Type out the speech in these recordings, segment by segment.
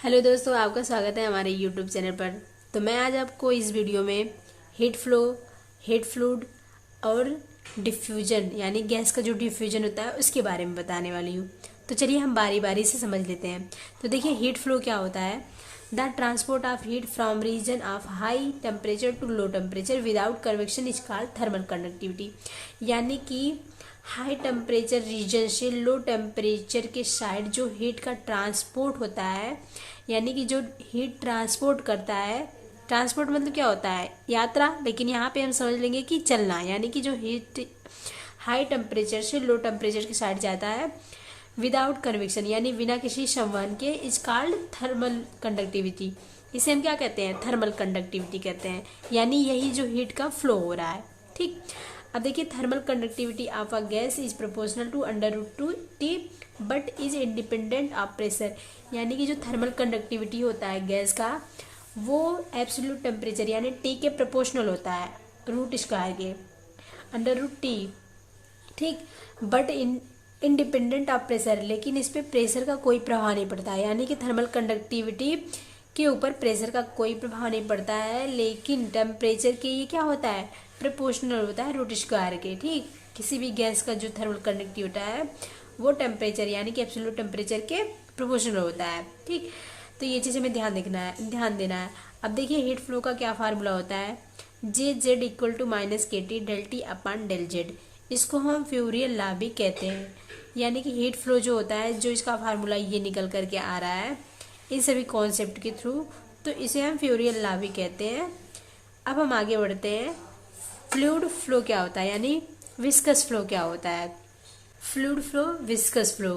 Hello दोस्तों, आपका स्वागत है हमारे यूट्यूब चैनल पर। तो मैं आज आपको इस वीडियो में हीट फ्लो, हीट फ्लूइड और डिफ्यूजन यानी गैस का जो डिफ्यूजन होता है उसके बारे में बताने वाली हूँ। तो चलिए हम बारी बारी से समझ लेते हैं। तो देखिए, हीट फ्लो क्या होता है? The transport of heat from region of high temperature to low temperature without convection is called thermal conductivity. यानी कि हाई टेम्परेचर रीजन से लो टेम्परेचर के साइड जो हीट का ट्रांसपोर्ट होता है, यानी कि जो हीट ट्रांसपोर्ट करता है, ट्रांसपोर्ट मतलब क्या होता है? यात्रा। लेकिन यहाँ पे हम समझ लेंगे कि चलना, यानी कि जो हीट हाई टेम्परेचर से लो टेम्परेचर की साइड जाता है विदाउट कन्वेक्शन यानी बिना किसी संवहन के, इज कॉल्ड थर्मल कंडक्टिविटी। इसे हम क्या कहते हैं? थर्मल कंडक्टिविटी कहते हैं। यानी यही जो हीट का फ्लो हो रहा है। ठीक। अब देखिए, thermal conductivity of a gas is proportional to √2T but is independent of pressure. यानी कि जो थर्मल कंडक्टिविटी होता है गैस का, वो एब्सोल्यूट टेम्परेचर यानी T के प्रोपोर्शनल होता है, √2 के, √T। ठीक। बट इंडिपेंडेंट ऑफ प्रेशर, लेकिन इस पे प्रेशर का कोई प्रभाव नहीं पड़ता है। यानी कि थर्मल कंडक्टिविटी के ऊपर प्रेशर का कोई प्रभाव नहीं पड़ता है, लेकिन टेम्परेचर के ये क्या होता है? प्रोपोर्शनल होता है √2 के। ठीक। किसी भी गैस का जो थर्मल कंडक्टिविटी होता है वो टेम्परेचर यानी कि एब्सोल्यूट टेम्परेचर के प्रोपोर्शनल होता है। ठीक। तो ये चीज़ हमें ध्यान देना है। अब देखिए, हीट फ्लो का क्या फार्मूला होता है? JZ equal to -KT ΔT upon ΔZ। इसको हम फ्यूरियल लॉ भी कहते हैं। यानी कि हीट फ्लो जो होता है, जो इसका फार्मूला ये निकल करके आ रहा है इन सभी कॉन्सेप्ट के थ्रू, तो इसे हम फ्यूरियल लॉ भी कहते हैं। अब हम आगे बढ़ते हैं। फ्लूइड फ्लो क्या होता है, यानी विस्कस फ्लो क्या होता है? Fluid flow, viscous flow,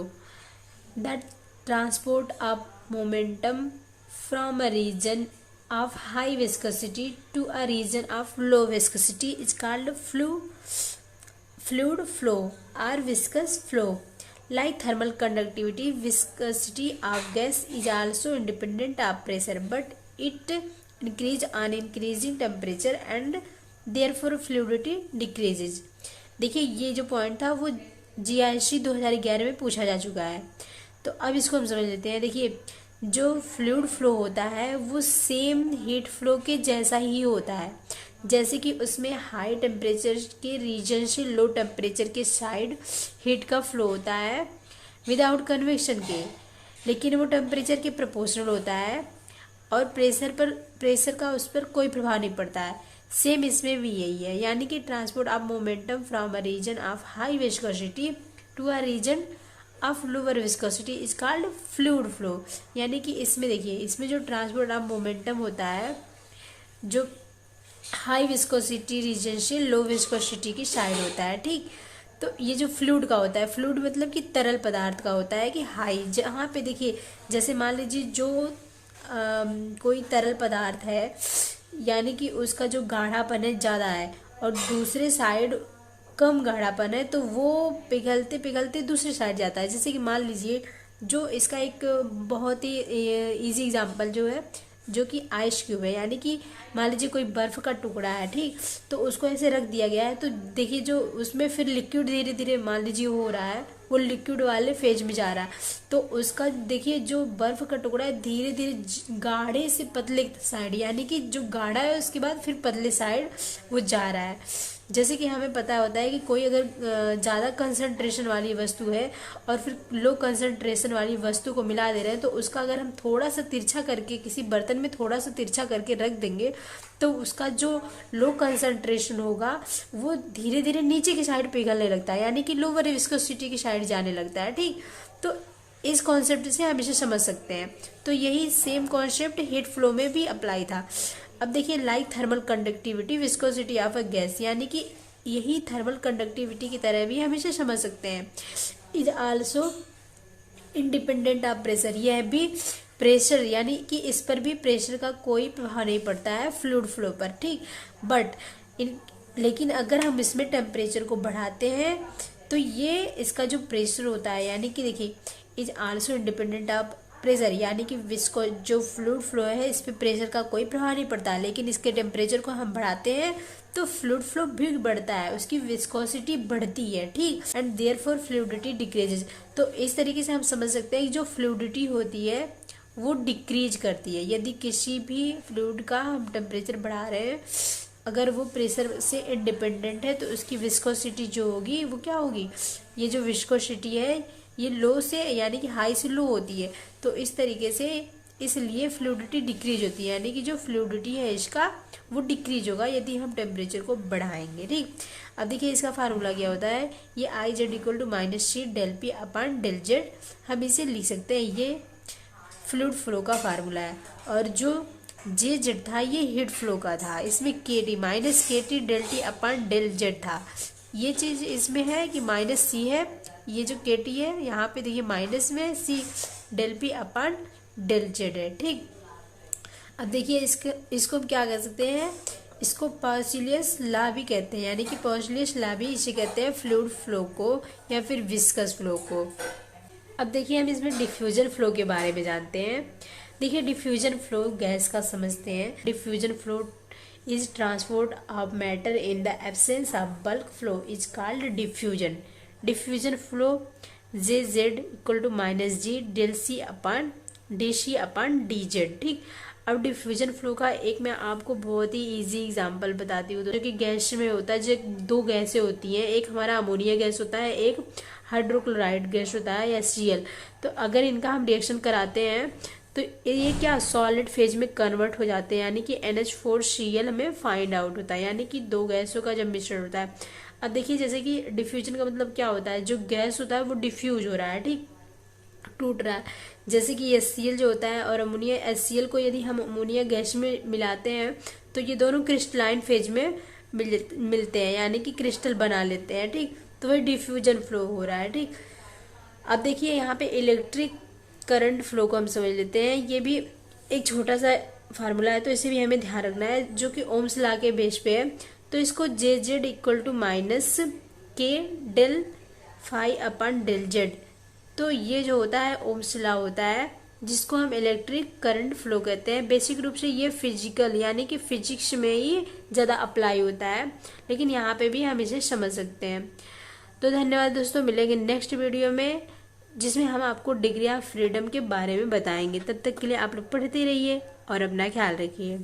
that transport of momentum from a region of high viscosity to a region of low viscosity is called fluid flow or viscous flow. Like thermal conductivity, viscosity of gas is also independent of pressure, but it increase on increasing temperature and therefore fluidity decreases. देखिए, ये जो point था वो GIC 2011 में पूछा जा चुका है। तो अब इसको हम समझ लेते हैं। देखिए, जो फ्लूइड फ्लो होता है वो सेम हीट फ्लो के जैसा ही होता है, जैसे कि उसमें हाई टेम्परेचर के रीजन से लो टेम्परेचर के साइड हीट का फ्लो होता है विदाउट कन्वेक्शन के, लेकिन वो टेम्परेचर के प्रोपोर्शनल होता है और प्रेशर का उस पर कोई प्रभाव नहीं पड़ता है। सेम इसमें भी यही है। यानी कि transport of momentum from a region of high viscosity to a region of lower viscosity is called fluid flow. यानी कि इसमें देखिए, इसमें जो ट्रांसपोर्ट ऑफ मोमेंटम होता है जो हाई विस्कोसिटी रीजन से लो विस्कोसिटी की साइड होता है। ठीक। तो ये जो फ्लूइड का होता है, फ्लूइड मतलब कि तरल पदार्थ का होता है कि हाई, जहाँ पे देखिए, जैसे मान लीजिए जो कोई तरल पदार्थ है, यानी कि उसका जो गाढ़ापन है ज़्यादा है और दूसरे साइड कम गाढ़ापन है, तो वो पिघलते पिघलते दूसरी साइड जाता है। जैसे कि मान लीजिए, जो इसका एक बहुत ही इजी एग्जांपल जो है, जो कि आइस क्यूब है। यानी कि मान लीजिए कोई बर्फ़ का टुकड़ा है, ठीक, तो उसको ऐसे रख दिया गया है, तो देखिए जो उसमें फिर लिक्विड धीरे धीरे मान लीजिए हो रहा है, वो लिक्विड वाले फेज में जा रहा है, तो उसका देखिए जो बर्फ़ का टुकड़ा है धीरे धीरे गाढ़े से पतले साइड, यानी कि जो गाढ़ा है उसके बाद फिर पतले साइड वो जा रहा है। जैसे कि हमें पता होता है कि कोई अगर ज़्यादा कंसंट्रेशन वाली वस्तु है और फिर लो कंसंट्रेशन वाली वस्तु को मिला दे रहे हैं, तो उसका अगर हम थोड़ा सा तिरछा करके किसी बर्तन में थोड़ा सा तिरछा करके रख देंगे, तो उसका जो लो कंसंट्रेशन होगा वो धीरे धीरे नीचे की साइड पिघलने लगता है, यानी कि लोअर विस्कोसिटी की साइड जाने लगता है। ठीक। तो इस कॉन्सेप्ट से हम इसे समझ सकते हैं। तो यही सेम कॉन्सेप्ट हीट फ्लो में भी अप्लाई था। अब देखिए, like thermal conductivity viscosity of a gas, यानी कि यही थर्मल कंडक्टिविटी की तरह भी हम इसे समझ सकते हैं। Is also independent of pressure, यह भी प्रेशर यानी कि इस पर भी प्रेशर का कोई प्रभाव नहीं पड़ता है फ्लूइड फ्लो पर। ठीक। बट लेकिन अगर हम इसमें टेम्परेचर को बढ़ाते हैं तो ये इसका जो प्रेशर होता है, यानी कि देखिए, is also independent of pressure, यानी कि विस्को जो फ्लूइड फ्लो है इस पे प्रेशर का कोई प्रभाव नहीं पड़ता, लेकिन इसके टेम्परेचर को हम बढ़ाते हैं तो फ्लूइड फ्लो भी बढ़ता है, उसकी विस्कोसिटी बढ़ती है। ठीक। And therefore fluidity decreases. तो इस तरीके से हम समझ सकते हैं कि जो फ्लूइडिटी होती है वो डिक्रीज करती है। यदि किसी भी फ्लूइड का हम टेम्परेचर बढ़ा रहे हैं, अगर वो प्रेशर से इंडिपेंडेंट है, तो उसकी विस्कोसिटी जो होगी वो क्या होगी, ये जो विस्कोसिटी है ये लो से यानी कि हाई से लो होती है। तो इस तरीके से इसलिए फ्लूइडिटी डिक्रीज होती है, यानी कि जो फ्लूइडिटी है इसका वो डिक्रीज होगा यदि हम टेम्परेचर को बढ़ाएंगे। ठीक, अब देखिए इसका फार्मूला क्या होता है, ये I Z equal to minus C del P upon del Z, हम इसे लिख सकते हैं, ये फ्लूइड फ्लो का फार्मूला है। और जो जे जेड था ये हीट फ्लो का था, इसमें K T minus K T del T upon del Z था। ये चीज़ इसमें है कि माइनस सी है, ये जो के टी है यहाँ पे देखिए माइनस में, C del P upon del Z है। ठीक, अब देखिए इसको हम क्या कह सकते हैं, इसको पाउसिलियस लॉ भी कहते हैं, यानी कि पाउसिलियस लॉ भी इसे कहते हैं फ्लूइड फ्लो को या फिर विस्कस फ्लो को। अब देखिए हम इसमें डिफ्यूजन फ्लो के बारे में जानते हैं। देखिए डिफ्यूजन फ्लो गैस का समझते हैं। Diffusion flow is transport of matter in the absence of bulk flow is called diffusion. Diffusion flow J Z equal to minus G del C upon D C upon D Z. ठीक, अब diffusion flow का एक मैं आपको बहुत ही easy example बताती हूँ, जो कि गैस में होता है। जो दो गैसें होती हैं, एक हमारा अमोनिया गैस होता है, एक हाइड्रोक्लोराइड गैस होता है या Cl। तो अगर इनका हम रिएक्शन कराते हैं तो ये क्या सॉलिड फेज में कन्वर्ट हो जाते हैं, यानी कि NH4Cl हमें फाइंड आउट होता है, यानी कि दो गैसों का जब मिश्रण होता है। अब देखिए जैसे कि डिफ्यूजन का मतलब क्या होता है, जो गैस होता है वो डिफ्यूज हो रहा है, ठीक, टूट रहा है। जैसे कि HCl जो होता है और अमोनिया, HCl को यदि हम अमोनिया गैस में मिलाते हैं तो ये दोनों क्रिस्टलाइन फेज में मिलते हैं, यानी कि क्रिस्टल बना लेते हैं। ठीक, तो वही डिफ्यूजन फ्लो हो रहा है। ठीक, अब देखिए यहाँ पे इलेक्ट्रिक करंट फ्लो को हम समझ लेते हैं। ये भी एक छोटा सा फार्मूला है, तो इसे भी हमें ध्यान रखना है, जो कि ओम्स लॉ के बेस पे है। तो इसको J Z equal to minus K del phi upon del Z, तो ये जो होता है ओम्स लॉ होता है, जिसको हम इलेक्ट्रिक करंट फ्लो कहते हैं। बेसिक रूप से ये फिजिकल यानी कि फिजिक्स में ही ज़्यादा अप्लाई होता है, लेकिन यहाँ पे भी हम इसे समझ सकते हैं। तो धन्यवाद दोस्तों, मिलेंगे नेक्स्ट वीडियो में, जिसमें हम आपको डिग्री ऑफ फ्रीडम के बारे में बताएंगे। तब तक के लिए आप लोग पढ़ते रहिए और अपना ख्याल रखिए।